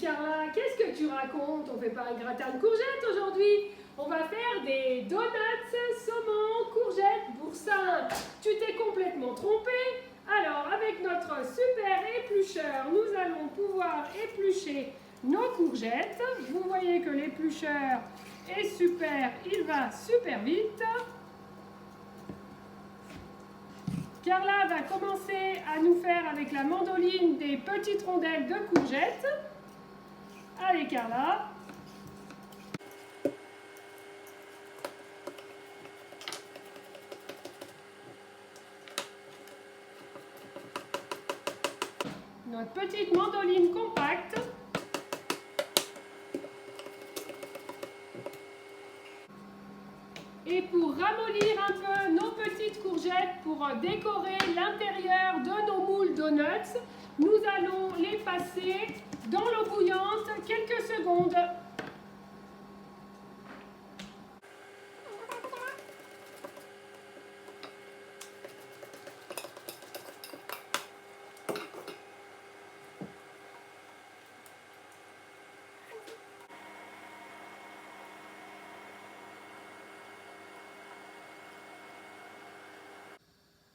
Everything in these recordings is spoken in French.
Carla, qu'est-ce que tu racontes? On fait pas un gratin de courgettes aujourd'hui. On va faire des donuts, saumon, courgettes, boursin. Tu t'es complètement trompé. Alors, avec notre super éplucheur, nous allons pouvoir éplucher nos courgettes. Vous voyez que l'éplucheur est super, il va super vite. Carla va commencer à nous faire avec la mandoline des petites rondelles de courgettes. Allez Carla. Notre petite mandoline compacte. Et pour ramollir un peu nos petites courgettes, pour décorer l'intérieur de nos moules donuts, nous allons les passer dans l'eau bouillante quelques secondes.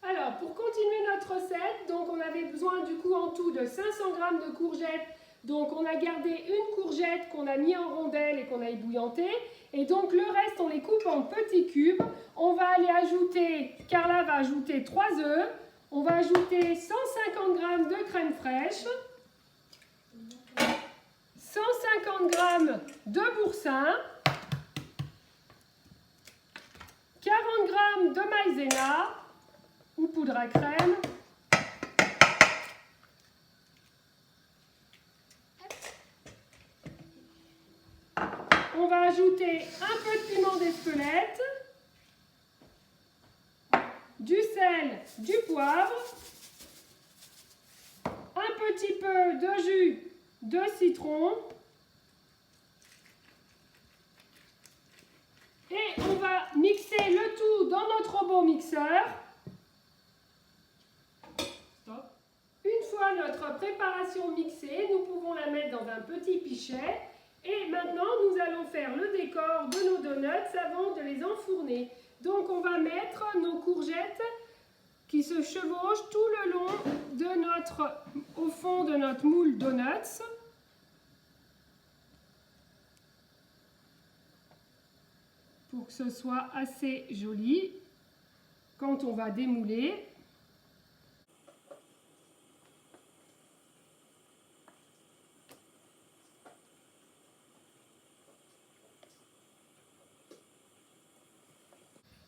Alors, pour continuer notre recette, donc on avait besoin du coup en tout de 500 g de courgettes. Donc on a gardé une courgette qu'on a mis en rondelles et qu'on a ébouillantée. Et donc le reste, on les coupe en petits cubes. On va aller ajouter, Carla va ajouter 3 œufs. On va ajouter 150 g de crème fraîche. 150 g de boursin. 40 g de maïzena ou poudre à crème. On va ajouter un peu de piment d'Espelette, du sel, du poivre, un petit peu de jus de citron et on va mixer le tout dans notre robot mixeur. Une fois notre préparation mixée, nous pouvons la mettre dans un petit pichet. Et maintenant, nous allons faire le décor de nos donuts avant de les enfourner. Donc, on va mettre nos courgettes qui se chevauchent tout le long au fond de notre moule donuts. Pour que ce soit assez joli quand on va démouler.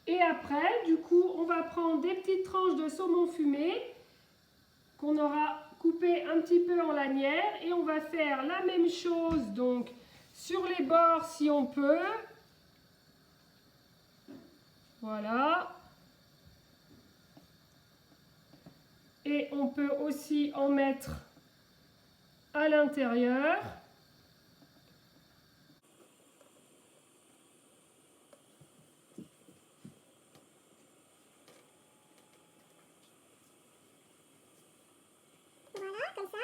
Et après, du coup, on va prendre des petites tranches de saumon fumé qu'on aura coupé un petit peu en lanières et on va faire la même chose donc sur les bords si on peut. Voilà. Et on peut aussi en mettre à l'intérieur. Comme ça.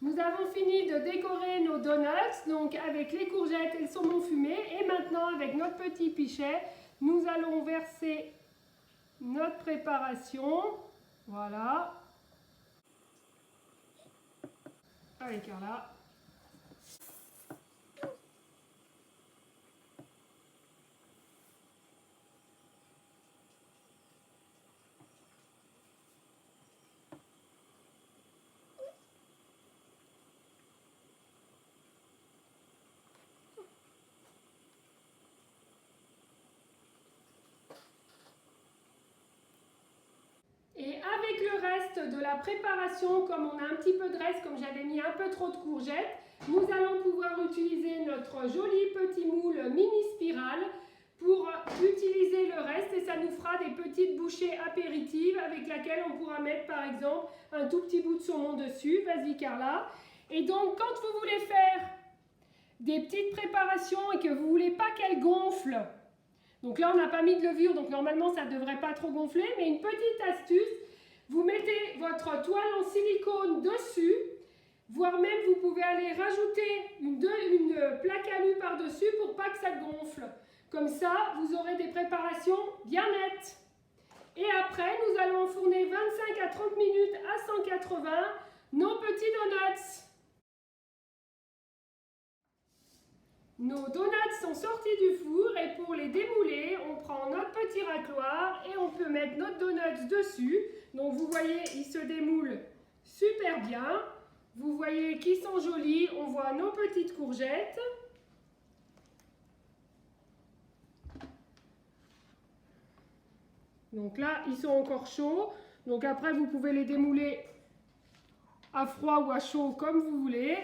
Nous avons fini de décorer nos donuts, donc avec les courgettes et le saumon fumé. Et maintenant, avec notre petit pichet, nous allons verser notre préparation. Voilà. Allez, Carla. Et avec le reste de la préparation, comme on a un petit peu de reste, comme j'avais mis un peu trop de courgettes, nous allons pouvoir utiliser notre joli petit moule mini spirale pour utiliser le reste et ça nous fera des petites bouchées apéritives avec lesquelles on pourra mettre par exemple un tout petit bout de saumon dessus. Vas-y Carla. Et donc quand vous voulez faire des petites préparations et que vous ne voulez pas qu'elles gonflent, donc là on n'a pas mis de levure donc normalement ça ne devrait pas trop gonfler, mais une petite astuce, Vous mettez votre toile en silicone dessus, voire même vous pouvez aller rajouter une plaque alu par-dessus pour pas que ça gonfle. Comme ça, vous aurez des préparations bien nettes. Et après, nous allons enfourner 25 à 30 minutes à 180 nos petits donuts. Nos donuts sont sortis du four et pour les démouler, on prend notre petit racloir et on peut mettre notre donuts dessus. Donc vous voyez, ils se démoulent super bien. Vous voyez qu'ils sont jolis, on voit nos petites courgettes. Donc là, ils sont encore chauds. Donc après, vous pouvez les démouler à froid ou à chaud comme vous voulez.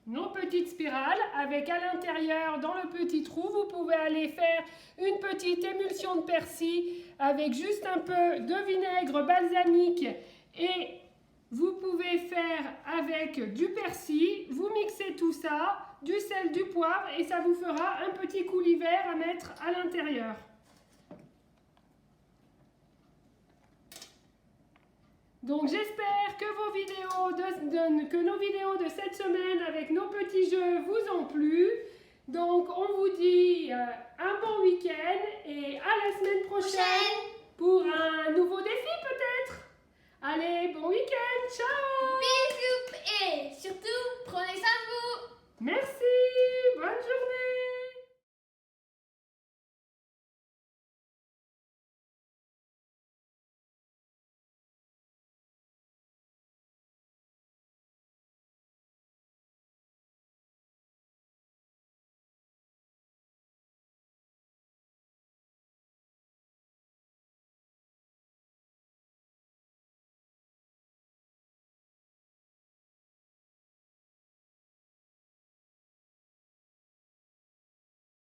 Nos petites spirales avec à l'intérieur, dans le petit trou, vous pouvez aller faire une petite émulsion de persil avec juste un peu de vinaigre balsamique et vous pouvez faire avec du persil, vous mixez tout ça, du sel, du poivre et ça vous fera un petit coulis vert à mettre à l'intérieur. Donc j'espère que nos vidéos de cette semaine avec nos petits jeux vous ont plu. Donc on vous dit un bon week-end et à la semaine prochaine pour un nouveau défi peut-être. Allez, bon week-end, ciao! Bisous et surtout, prenez soin de vous! Merci, bonne journée!